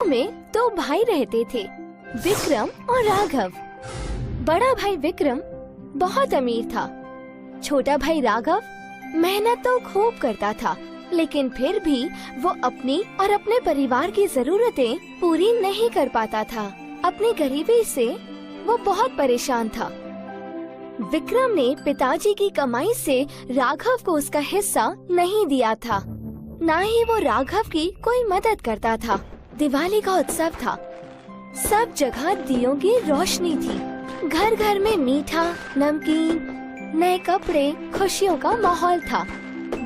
में दो भाई रहते थे, विक्रम और राघव। बड़ा भाई विक्रम बहुत अमीर था। छोटा भाई राघव मेहनत तो खूब करता था, लेकिन फिर भी वो अपनी और अपने परिवार की जरूरतें पूरी नहीं कर पाता था। अपनी गरीबी से वो बहुत परेशान था। विक्रम ने पिताजी की कमाई से राघव को उसका हिस्सा नहीं दिया था, न ही वो राघव की कोई मदद करता था। दिवाली का उत्सव था, सब जगह दियों की रोशनी थी। घर घर में मीठा, नमकीन, नए कपड़े, खुशियों का माहौल था।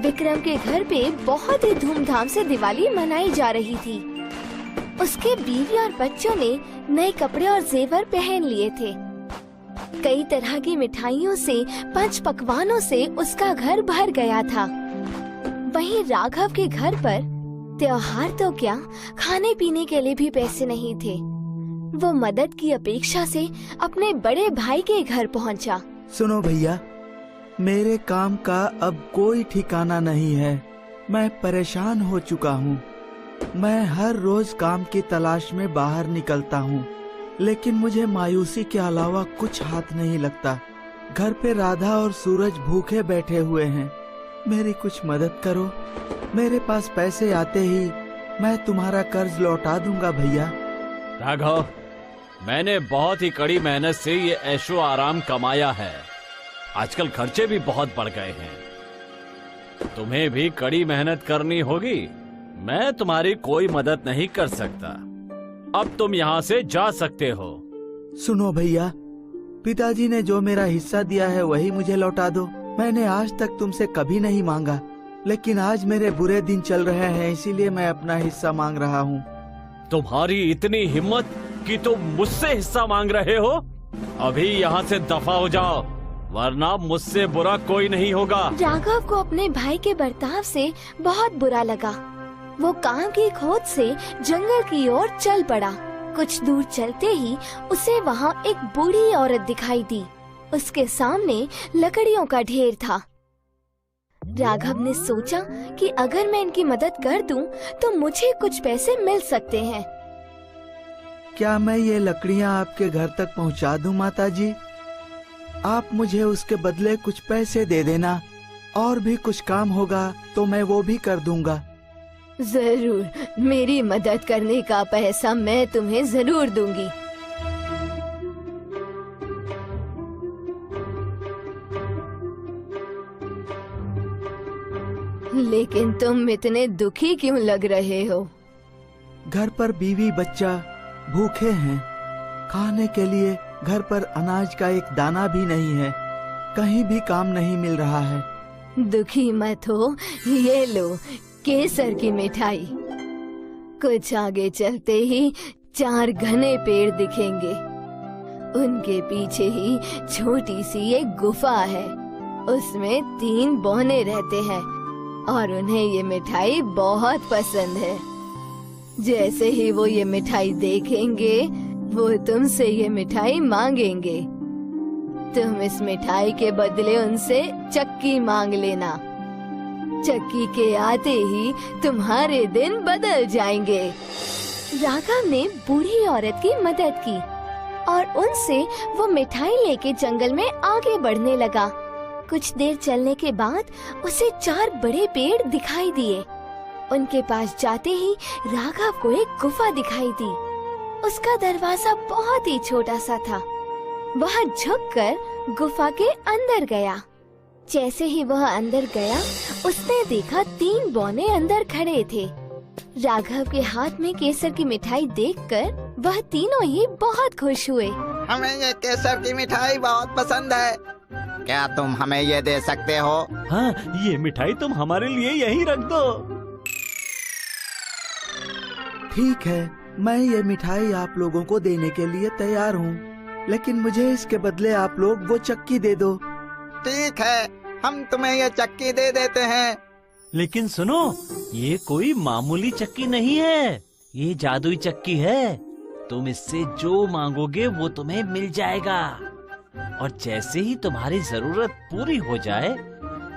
विक्रम के घर पे बहुत ही धूमधाम से दिवाली मनाई जा रही थी। उसके बीवी और बच्चों ने नए कपड़े और जेवर पहन लिए थे। कई तरह की मिठाइयों से, पंच पकवानों से उसका घर भर गया था। वहीं राघव के घर पर त्योहार तो क्या, खाने पीने के लिए भी पैसे नहीं थे। वो मदद की अपेक्षा से अपने बड़े भाई के घर पहुंचा। सुनो भैया, मेरे काम का अब कोई ठिकाना नहीं है। मैं परेशान हो चुका हूँ। मैं हर रोज काम की तलाश में बाहर निकलता हूँ, लेकिन मुझे मायूसी के अलावा कुछ हाथ नहीं लगता। घर पे राधा और सूरज भूखे बैठे हुए हैं। मेरी कुछ मदद करो। मेरे पास पैसे आते ही मैं तुम्हारा कर्ज लौटा दूंगा भैया। राघव, मैंने बहुत ही कड़ी मेहनत से ये ऐशो आराम कमाया है। आजकल खर्चे भी बहुत बढ़ गए हैं। तुम्हें भी कड़ी मेहनत करनी होगी। मैं तुम्हारी कोई मदद नहीं कर सकता। अब तुम यहाँ से जा सकते हो। सुनो भैया, पिताजी ने जो मेरा हिस्सा दिया है वही मुझे लौटा दो। मैंने आज तक तुमसे कभी नहीं मांगा, लेकिन आज मेरे बुरे दिन चल रहे हैं, इसीलिए मैं अपना हिस्सा मांग रहा हूँ। तुम्हारी इतनी हिम्मत कि तुम मुझसे हिस्सा मांग रहे हो? अभी यहाँ से दफा हो जाओ, वरना मुझसे बुरा कोई नहीं होगा। राघव को अपने भाई के बर्ताव से बहुत बुरा लगा। वो काम की खोज से जंगल की ओर चल पड़ा। कुछ दूर चलते ही उसे वहाँ एक बूढ़ी औरत दिखाई दी। उसके सामने लकड़ियों का ढेर था। राघव ने सोचा कि अगर मैं इनकी मदद कर दूं, तो मुझे कुछ पैसे मिल सकते हैं। क्या मैं ये लकड़ियाँ आपके घर तक पहुँचा दूं माताजी? आप मुझे उसके बदले कुछ पैसे दे देना। और भी कुछ काम होगा तो मैं वो भी कर दूंगा। जरूर, मेरी मदद करने का पैसा मैं तुम्हें जरूर दूंगी। लेकिन तुम इतने दुखी क्यों लग रहे हो? घर पर बीवी बच्चा भूखे हैं। खाने के लिए घर पर अनाज का एक दाना भी नहीं है। कहीं भी काम नहीं मिल रहा है। दुखी मत हो, ये लो केसर की मिठाई। कुछ आगे चलते ही 4 घने पेड़ दिखेंगे। उनके पीछे ही छोटी सी एक गुफा है। उसमें 3 बौने रहते हैं और उन्हें ये मिठाई बहुत पसंद है। जैसे ही वो ये मिठाई देखेंगे, वो तुमसे ये मिठाई मांगेंगे। तुम इस मिठाई के बदले उनसे चक्की मांग लेना। चक्की के आते ही तुम्हारे दिन बदल जाएंगे। राघव ने बूढ़ी औरत की मदद की और उनसे वो मिठाई लेके जंगल में आगे बढ़ने लगा। कुछ देर चलने के बाद उसे 4 बड़े पेड़ दिखाई दिए। उनके पास जाते ही राघव को एक गुफा दिखाई दी। उसका दरवाजा बहुत ही छोटा सा था। वह झुककर गुफा के अंदर गया। जैसे ही वह अंदर गया, उसने देखा 3 बौने अंदर खड़े थे। राघव के हाथ में केसर की मिठाई देखकर वह तीनों ही बहुत खुश हुए। हमें ये केसर की मिठाई बहुत पसंद है। क्या तुम हमें ये दे सकते हो? हाँ, ये मिठाई तुम हमारे लिए यहीं रख दो। ठीक है, मैं ये मिठाई आप लोगों को देने के लिए तैयार हूँ, लेकिन मुझे इसके बदले आप लोग वो चक्की दे दो। ठीक है, हम तुम्हें ये चक्की दे देते हैं। लेकिन सुनो, ये कोई मामूली चक्की नहीं है, ये जादुई चक्की है। तुम इससे जो मांगोगे वो तुम्हें मिल जाएगा। और जैसे ही तुम्हारी जरूरत पूरी हो जाए,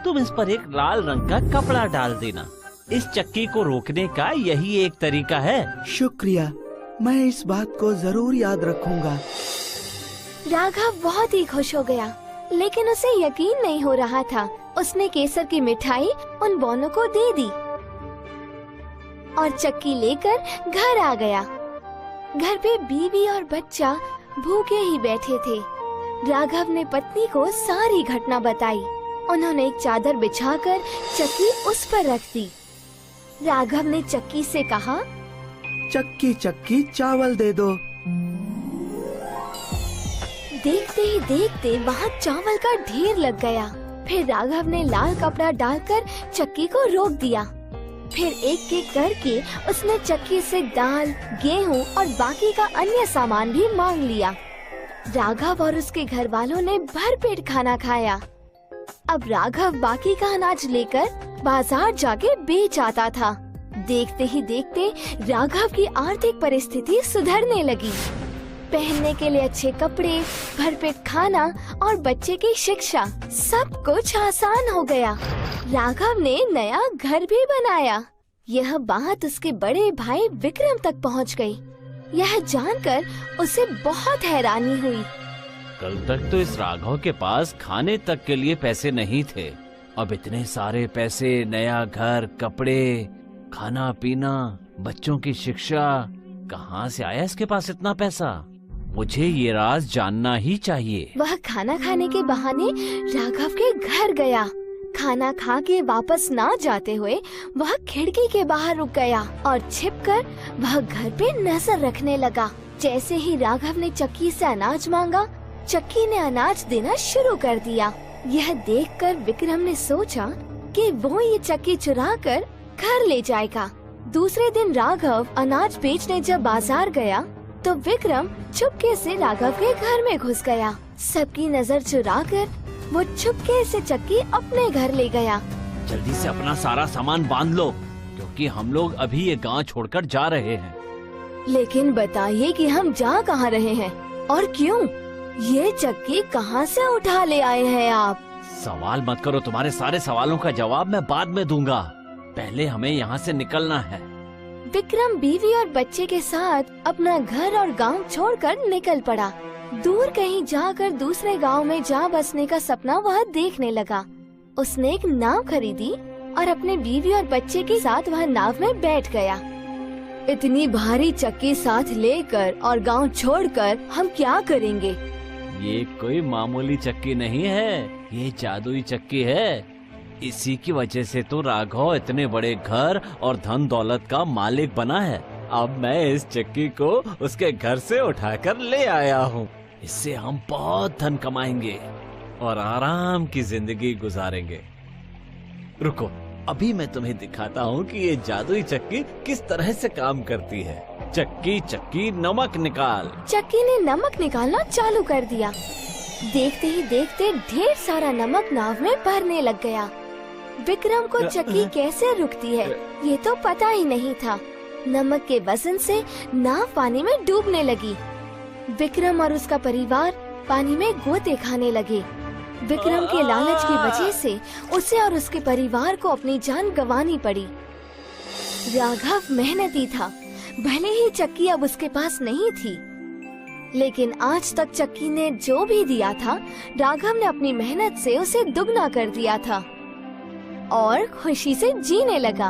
तुम इस पर एक लाल रंग का कपड़ा डाल देना। इस चक्की को रोकने का यही एक तरीका है। शुक्रिया, मैं इस बात को जरूर याद रखूंगा। राघव बहुत ही खुश हो गया, लेकिन उसे यकीन नहीं हो रहा था। उसने केसर की मिठाई उन दोनों को दे दी और चक्की लेकर घर आ गया। घर पे बीवी और बच्चा भूखे ही बैठे थे। राघव ने पत्नी को सारी घटना बताई। उन्होंने एक चादर बिछाकर चक्की उस पर रख दी। राघव ने चक्की से कहा, चक्की चक्की चावल दे दो। देखते ही देखते वहाँ चावल का ढेर लग गया। फिर राघव ने लाल कपड़ा डालकर चक्की को रोक दिया। फिर एक एक करके उसने चक्की से दाल, गेहूं और बाकी का अन्य सामान भी मांग लिया। राघव और उसके घर वालों ने भरपेट खाना खाया। अब राघव बाकी का अनाज लेकर बाजार जाके बेच आता था। देखते ही देखते राघव की आर्थिक परिस्थिति सुधरने लगी। पहनने के लिए अच्छे कपड़े, भरपेट खाना और बच्चे की शिक्षा, सब कुछ आसान हो गया। राघव ने नया घर भी बनाया। यह बात उसके बड़े भाई विक्रम तक पहुंच गई। यह जानकर उसे बहुत हैरानी हुई। कल तक तो इस राघव के पास खाने तक के लिए पैसे नहीं थे। अब इतने सारे पैसे, नया घर, कपड़े, खाना पीना, बच्चों की शिक्षा, कहाँ से आया इसके पास इतना पैसा? मुझे ये राज जानना ही चाहिए। वह खाना खाने के बहाने राघव के घर गया। खाना खा के वापस ना जाते हुए वह खिड़की के बाहर रुक गया और छिपकर वह घर पे नजर रखने लगा। जैसे ही राघव ने चक्की से अनाज मांगा, चक्की ने अनाज देना शुरू कर दिया। यह देखकर विक्रम ने सोचा कि वो ये चक्की चुरा कर घर ले जाएगा। दूसरे दिन राघव अनाज बेचने जब बाजार गया तो विक्रम चुपके से राघव के घर में घुस गया। सबकी नजर चुराकर वो चुपके से चक्की अपने घर ले गया। जल्दी से अपना सारा सामान बांध लो, क्योंकि हम लोग अभी ये गांव छोड़कर जा रहे हैं। लेकिन बताइए कि हम जा कहाँ रहे हैं और क्यों? ये चक्की कहाँ से उठा ले आए हैं आप? सवाल मत करो, तुम्हारे सारे सवालों का जवाब मैं बाद में दूंगा। पहले हमें यहाँ से निकलना है। विक्रम बीवी और बच्चे के साथ अपना घर और गांव छोड़कर निकल पड़ा। दूर कहीं जाकर दूसरे गांव में जा बसने का सपना वह देखने लगा। उसने एक नाव खरीदी और अपने बीवी और बच्चे के साथ वह नाव में बैठ गया। इतनी भारी चक्की साथ लेकर और गांव छोड़कर हम क्या करेंगे? ये कोई मामूली चक्की नहीं है, ये जादुई चक्की है। इसी की वजह से तो राघव इतने बड़े घर और धन दौलत का मालिक बना है। अब मैं इस चक्की को उसके घर से उठाकर ले आया हूँ। इससे हम बहुत धन कमाएंगे और आराम की जिंदगी गुजारेंगे। रुको, अभी मैं तुम्हें दिखाता हूँ कि ये जादुई चक्की किस तरह से काम करती है। चक्की चक्की नमक निकाल। चक्की ने नमक निकालना चालू कर दिया। देखते ही देखते ढेर सारा नमक नाव में भरने लग गया। विक्रम को चक्की कैसे रुकती है ये तो पता ही नहीं था। नमक के वजन से नाव पानी में डूबने लगी। विक्रम और उसका परिवार पानी में गोते खाने लगे। विक्रम के लालच की वजह से उसे और उसके परिवार को अपनी जान गंवानी पड़ी। राघव मेहनती था, भले ही चक्की अब उसके पास नहीं थी, लेकिन आज तक चक्की ने जो भी दिया था राघव ने अपनी मेहनत से उसे दुगना कर दिया था और खुशी से जीने लगा।